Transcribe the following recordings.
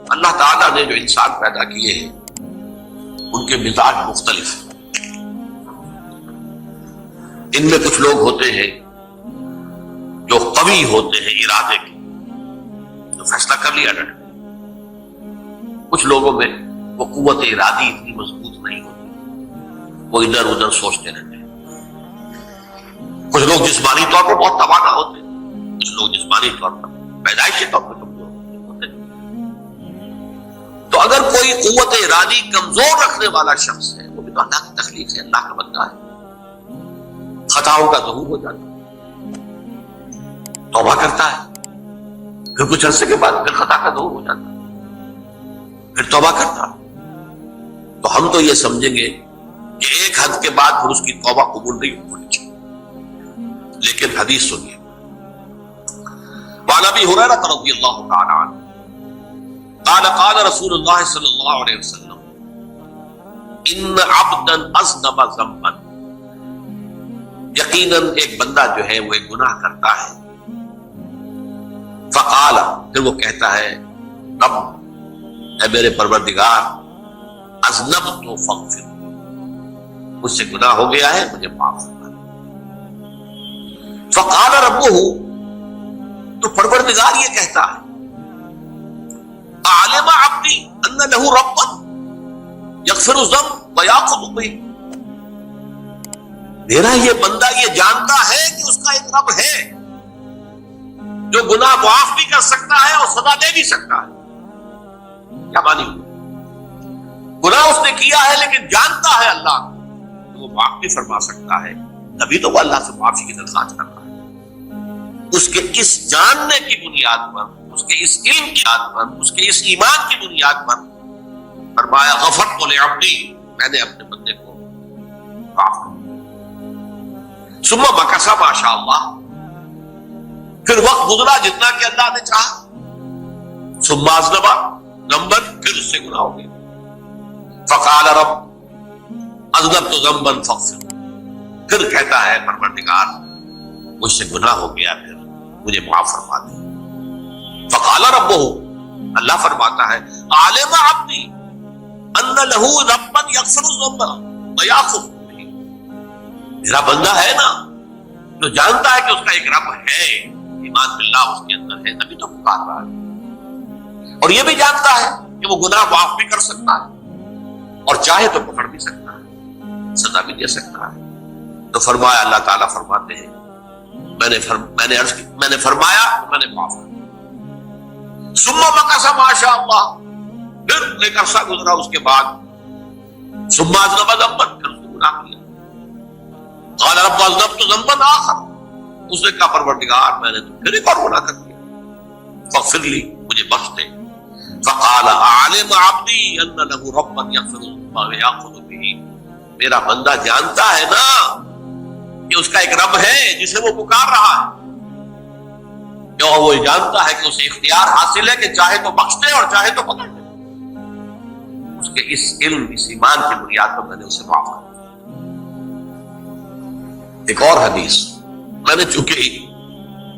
اللہ تعالیٰ نے جو انسان پیدا کیے ہیں ان کے مزاج مختلف ہیں۔ ان میں کچھ لوگ ہوتے ہیں جو قوی ہوتے ہیں ارادے کے، جو فیصلہ کر لیا ڈٹ، کچھ لوگوں میں وہ قوت ارادی اتنی مضبوط نہیں ہوتی، وہ ادھر ادھر سوچتے رہتے ہیں۔ کچھ لوگ جسمانی طور پر بہت توانا ہوتے ہیں، کچھ لوگ جسمانی طور پر پیدائشی طور پر کمزور ہوتے ہیں۔ تو اگر کوئی قوت ارادی کمزور رکھنے والا شخص ہے، وہ بھی تو اللہ کی تخلیق ہے، اللہ کا بندہ ہے، خطاؤں کا ظہور ہو جاتا ہے، توبہ کرتا ہے، پھر کچھ عرصے کے بعد پھر خطا کا ظہور ہو جاتا ہے، پھر توبہ کرتا ہے۔ تو ہم تو یہ سمجھیں گے کہ ایک حد کے بعد پھر اس کی توبہ قبول نہیں ہونی چاہیے، لیکن حدیث سنیے۔ وعن ابی ہریرہ رضی اللہ تعالی عنہ قال قال رسول اللہ صلی اللہ علیہ وسلم ان عبدا اذنب ذنبا، یقیناً ایک بندہ جو ہے وہ ایک گناہ کرتا ہے، فقال، پھر وہ کہتا ہے رب، اے میرے پروردگار، اذنبت فاغفر، مجھ سے گناہ ہو گیا ہے، مجھے معاف کرنا۔ فقال ربہ، تو پروردگار یہ کہتا ہے علم عبدی ان لہ ربا یغفر الذنب ویأخذ بہ، میرا یہ بندہ یہ جانتا ہے کہ اس کا ایک رب ہے جو گناہ معاف بھی کر سکتا ہے اور سزا دے بھی سکتا ہے۔ کیا مانی ہوئی؟ گناہ اس نے کیا ہے لیکن جانتا ہے اللہ کو وہ معاف بھی فرما سکتا ہے، تبھی تو وہ اللہ سے معافی کی درخواست کرتا ہے۔ اس کے اس جاننے کی بنیاد پر، اس کے اس علم کی بنیاد پر، اس کے اس ایمان کی بنیاد پر فرمایا غفرت لعبدی، میں نے اپنے بندے کو معاف کر دیا۔ ثم مکث ما شاء اللہ، پھر وقت گزرا جتنا کہ اللہ نے چاہا، ثم اذنب ذنبا، پھر اس سے گناہ ہو گیا، فقال رب اذنبت ذنبا فاغفر، پھر کہتا ہے پروردگار مجھ سے گناہ ہو گیا، پھر مجھے معاف فرما دے۔ فقال ربہ، اللہ فرماتا ہے علم عبدی ان لہ ربا یغفر الذنب ویأخذ بہ، میرا بندہ ہے نا جو جانتا ہے کہ اس کا ایک رب ہے، ایمان باللہ اس کے اندر ہے، تبھی تو پکار رہا ہے، اور یہ بھی جانتا ہے کہ وہ گناہ معاف بھی کر سکتا ہے اور چاہے تو پکڑ بھی سکتا ہے، سزا بھی دے سکتا ہے۔ تو فرمایا، اللہ تعالیٰ فرماتے ہیں میں نے فرمایا، میں نے معاف کر دیا۔ ثم مکث ما شاء اللہ، پھر ایک عرصہ گزرا اس کے بعد، ثم اذنب ذنبا، پھر اس نے گناہ کیا، قال رب اذنبت ذنبا آخر، اس نے کہا پروردگار میں نے تو پھر ایک اور گناہ کر دیا، فاغفر لی، مجھے بخش دے۔ فقال علم عبدی ان لہ ربا یغفر الذنب ویأخذ بہ، میرا بندہ جانتا ہے نا کہ اس کا ایک رب ہے جسے وہ پکار رہا ہے، اور وہ جانتا ہے کہ اسے اختیار حاصل ہے کہ چاہے تو بخش دے اور چاہے تو پکڑ دے۔ اس کے اس علم، اس ایمان کی بنیاد پر میں نے اسے معاف کر دیا۔ ایک اور حدیث، میں نے چونکہ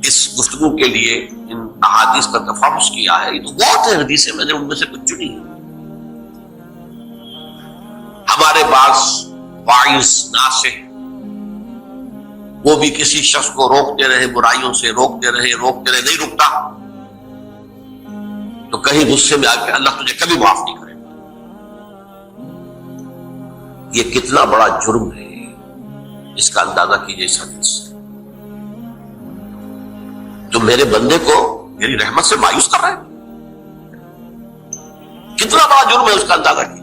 اس گفتگو کے لیے ان احادیث پر تفحص کیا ہے، یہ تو بہت ہے حدیثیں، میں نے ان میں سے کچھ چنی ہیں۔ ہمارے بعض واعظ ناصح وہ بھی کسی شخص کو روکتے رہے، برائیوں سے روکتے رہے، نہیں رکتا، تو کہیں غصے میں آ کے اللہ تجھے کبھی معاف نہیں کرے گا۔ یہ کتنا بڑا جرم ہے، اس کا اندازہ کیجئے اس حدیث سے۔ تو میرے بندے کو میری رحمت سے مایوس کر رہے ہیں، کتنا بڑا جرم ہے، اس کا اندازہ کیجئے۔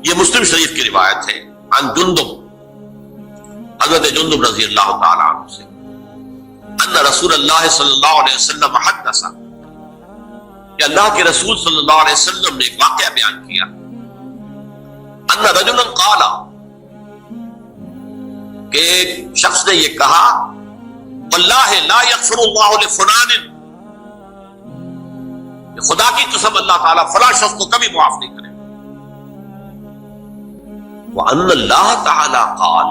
یہ مسلم شریف کی روایت ہے، عن جندب، حضرت جندب رضی اللہ تعالی عنہ سے، ان رسول اللہ صلی اللہ علیہ وسلم حدث، کہ اللہ کے رسول صلی اللہ علیہ وسلم نے ایک واقعہ بیان کیا، ان رجلا قال، کہ ایک شخص نے یہ کہا، واللہ لا یغفر اللہ لفلان، کہ خدا کی قسم اللہ تعالیٰ فلاں شخص کو کبھی معاف نہیں کرے۔ وَأَنَّ اللَّهَ تَعَالَى قَالَ،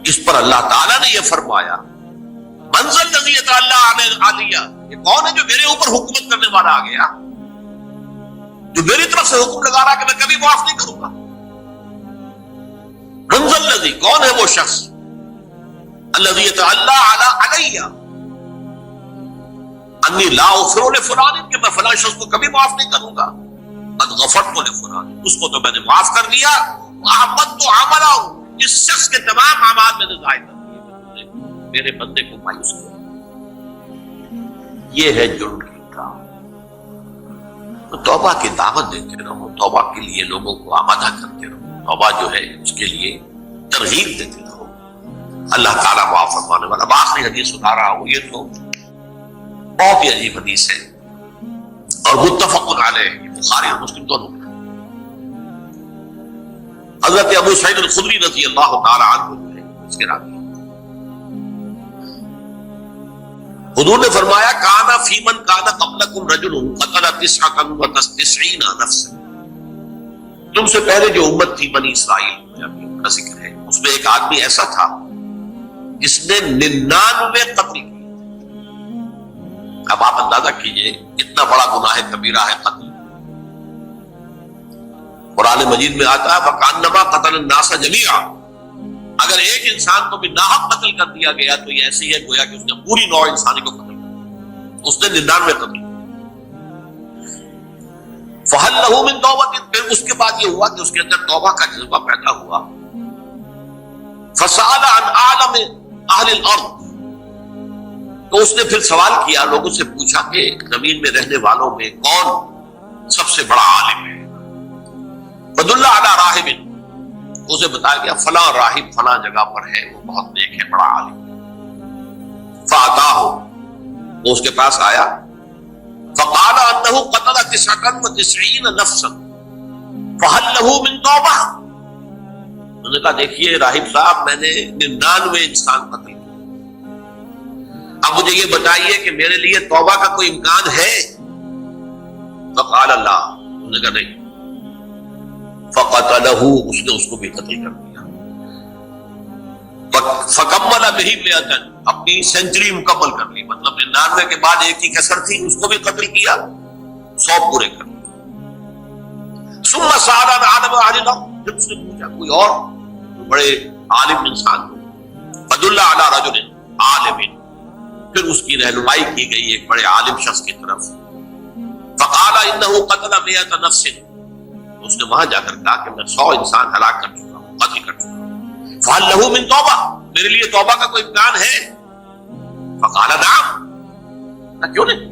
اس پر اللہ تعالیٰ نے یہ فرمایا، منزل الذی یتعالی علیہ، یہ کون ہے جو میرے اوپر حکومت کرنے والا آ گیا، جو میری طرف سے حکم لگا رہا کہ میں کبھی معاف نہیں کروں گا؟ منزل الذی، کون ہے وہ شخص، الذی یتعالی علیہ انی لا اغفر لفلان، کہ میں فلاں شخص کو کبھی معاف نہیں کروں گا، قد غفرت لفلان، اس کو تو میں نے معاف کر دیا، واحبطت عملہ، اس شخص کے تمام اعمال میں نے ضائع کر دیے، میرے بندے کو مایوس کیا۔ یہ ہے جرم کی کام۔ تو توبہ کی دعوت دیتے رہو، توبہ کے لیے لوگوں کو آمادہ کرتے رہو، توبہ جو ہے اس کے لیے ترغیب دیتے رہو، اللہ تعالیٰ معاف فرمانے والا۔ آخری حدیث سنا رہا ہوں، یہ تو بہت ہی عجیب حدیث ہے اور متفق علیہ، بخاری اور مسلم دونوں میں۔ حضرت ابو سعید الخدری رضی اللہ تعالی عنہ جو ہے اس کے راوی، حضور نے فرمایا کانا فی من کانا قبلکم رجل قتل 99 نفسا، تم سے پہلے جو امت تھی بنی اسرائیل کا ذکر ہے، اس میں ایک آدمی ایسا تھا جس نے 99 قتل کیے۔ اب آپ اندازہ کیجئے اتنا بڑا گناہ کبیرہ ہے قتل۔ قرآن مجید میں آتا ہے فَكَأَنَّمَا قَتَلَ النَّاسَ جَمِيعًا، اگر ایک انسان کو بھی ناحق قتل کر دیا گیا تو یہ ایسی ہے گویا کہ اس نے پوری نوع انسانی کو قتل کر، اس نے 99 قتل۔ فَهَلْ لَهُ مِن تَوْبَةٍ، پھر اس کے بعد یہ ہوا کہ اس کے اندر توبہ کا جذبہ پیدا ہوا۔ فَسَأَلَ عَنْ أَعْلَمِ أَهْلِ الْأَرْضِ، تو اس نے پھر سوال کیا، لوگوں سے پوچھا کہ زمین میں رہنے والوں میں کون سب سے بڑا عالم ہے؟ فَدُلَّ عَلَى رَاهِبٍ، اسے بتایا گیا فلاں راہب فلاں جگہ پر ہے، وہ بہت نیک ہے، بڑا عالم۔ فَأَتَاهُ، وہ اس کے پاس آیا، فَقَالَ أَنَّهُ قَتَلَ 99 نَفْسًا فَهَلْ لَهُ مِن تَوْبَةٍ، انہوں نے کہا دیکھیے راہب صاحب، میں نے 99 انسان قتل کیا، اب مجھے یہ بتائیے کہ میرے لیے توبہ کا کوئی امکان ہے؟ فقال اللہ، انہوں نے کہا نہیں۔ فقتلہ، اس نے اس کو بھی قتل کر دیا۔ فکمل بہ 100، اپنی سینچری مکمل کر لی، مطلب 99 کے بعد ایک ہی کسر تھی، اس کو بھی قتل کیا، 100 پورے کر لیے۔ ثم سأل عن عالم اہل الارض، پھر اس نے پوچھا کوئی اور بڑے عالم انسان کو، فدل علی رجل عالم، پھر اس کی رہنمائی کی گئی ایک بڑے عالم شخص کی طرف۔ فقال انه قتل 100 نفس، اس نے وہاں جا کر کہا کہ میں 100 انسان ہلاک کر چکا ہوں، قتل کر چکا ہوں۔ فهل له من توبہ، میرے لیے توبہ کا کوئی امکان ہے؟ فقال نعم، نہ کیوں نہیں،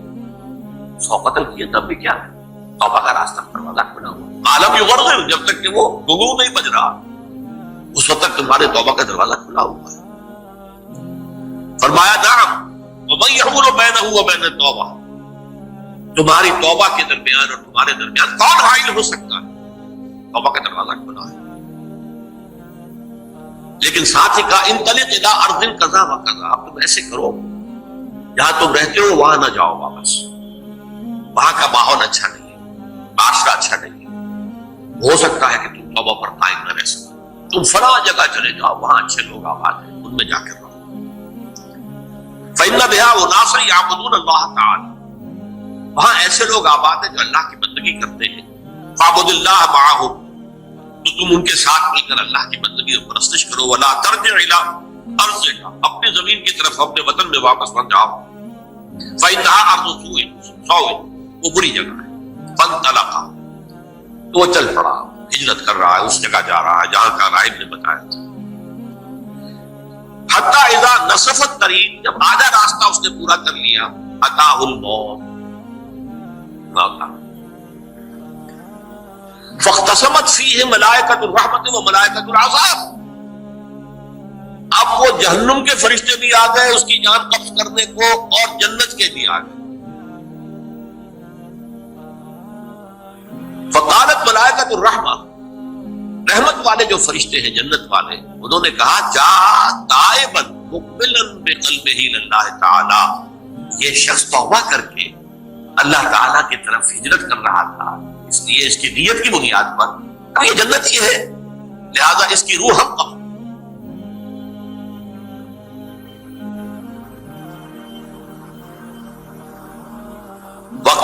100 قتل کیے تب بھی کیا ہے، توبہ کا راستہ دروازہ کھلا ہوا، عالم یغرغر، جب تک کہ وہ گھنگرو نہیں بج رہا اس وقت تک تمہارے توبہ کا دروازہ کھلا ہوا ہے۔ فرمایا نعم، وَمَن يَحُولُ بَيْنَهُ وَبَيْنَ التَّوْبَةِ، تمہاری توبہ کے درمیان اور تمہارے درمیان کون حائل ہو سکتا ہے؟ توبہ کا دروازہ کھلا ہے۔ لیکن ساتھ ہی کہا انطلق الی ارض کذا و کذا، اب تم ایسے کرو جہاں تم رہتے ہو وہاں نہ جاؤ واپس، وہاں کا ماحول اچھا نہیں ہے، معاشرہ اچھا نہیں ہے، ہو سکتا ہے کہ تم توبہ پر قائم نہ رہ سکو، تم فلاں جگہ چلے جاؤ، وہاں اچھے لوگ آباد ہیں، ان میں جا کر رہو۔ فإن بها أناسا يعبدون الله تعالی، وہاں ایسے لوگ آباد ہیں جو اللہ کی بندگی کرتے ہیں، فاعبد اللہ معهم، تو تم ان کے ساتھ مل کر اللہ کی بندگی اور پرستش کرو، ولا ترجع الی ارضک، اپنی زمین کی طرف اپنے وطن میں واپس نہ جاؤ، فإنها ارض سوء، وہ بری جگہ ہے۔ فانطلق، تو وہ چل پڑا، ہجرت کر رہا ہے، اس جگہ جا رہا ہے جہاں کا راہب نے بتایا تھا۔ حتی اذا نصف الطریق، جب آدھا راستہ اس نے پورا کر لیا، اتاہ الموت، موت آ گئی۔ فاختصمت فیہ ملائکۃ الرحمت و ملائکۃ العذاب، اب وہ جہنم کے فرشتے بھی آ گئے اس کی جان قبض کرنے کو، اور جنت کے بھی آ گئے۔ فقالت ملائکۃ الرحمہ، رحمت والے جو فرشتے ہیں جنت والے، انہوں نے کہا جا تائبا مقبلا بقلبہ للہ تعالی، یہ شخص توبہ کر کے اللہ تعالیٰ کی طرف ہجرت کر رہا تھا، اس لیے اس کی نیت کی بنیاد پر یہ جنتی ہے، لہذا اس کی روح ہم قبول۔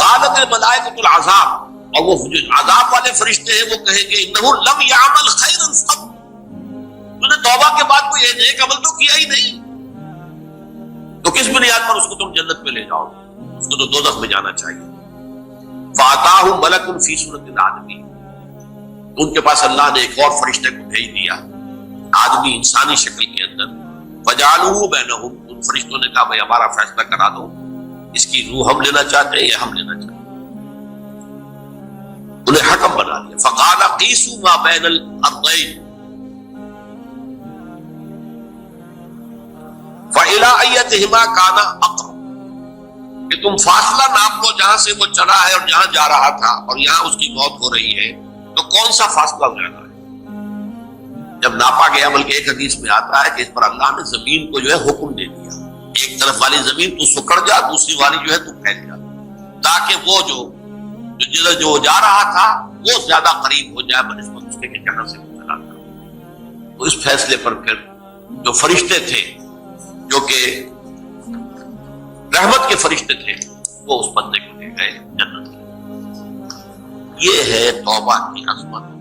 وقالت الملائکۃ العذاب، اور وہ جو عذاب والے فرشتے ہیں وہ کہیں گے انہ لم یعمل خیرا قط، تو نے توبہ کے بعد کوئی نیک عمل تو کیا ہی نہیں، تو کس بنیاد پر اس کو تم جنت میں لے جاؤ گے؟ اس کو تو دوزخ میں جانا چاہیے۔ فاتاہ ملک فی صورت الآدمی، ان کے پاس اللہ نے ایک اور فرشتے کو بھیج دیا آدمی انسانی شکل کے اندر، فجعلوہ بینہم، ان فرشتوں نے کہا بھائی ہمارا فیصلہ کرا دو، اس کی روح ہم لینا چاہتے ہیں یا ہم لینا چاہتے ہیں، انہیں حکم بنا دیا۔ فقال قیسوا ما بین الارضین فإلی ایتہما کان اقرب، کہ تم فاصلہ ناپ لو جہاں سے وہ چلا ہے اور جہاں جا رہا تھا اور یہاں اس کی موت ہو رہی ہے، تو کون سا فاصلہ زیادہ ہے؟ جب ناپا گیا، بلکہ ایک حدیث میں آتا ہے کہ اس پر اللہ نے زمین کو جو ہے حکم دے دیا، ایک طرف والی زمین تو سکڑ جا، دوسری والی جو ہے تو پھیل جا، تاکہ وہ جو جدھر جو جا رہا تھا وہ زیادہ قریب ہو جائے بنسبت اس کے کہ جہاں سے وہ چلا تھا۔ تو اس فیصلے پر پھر جو فرشتے تھے، جو کہ رحمت کے فرشتے تھے، وہ اس بندے کو لے گئے جنت کی۔ یہ ہے توبہ کی عظمت۔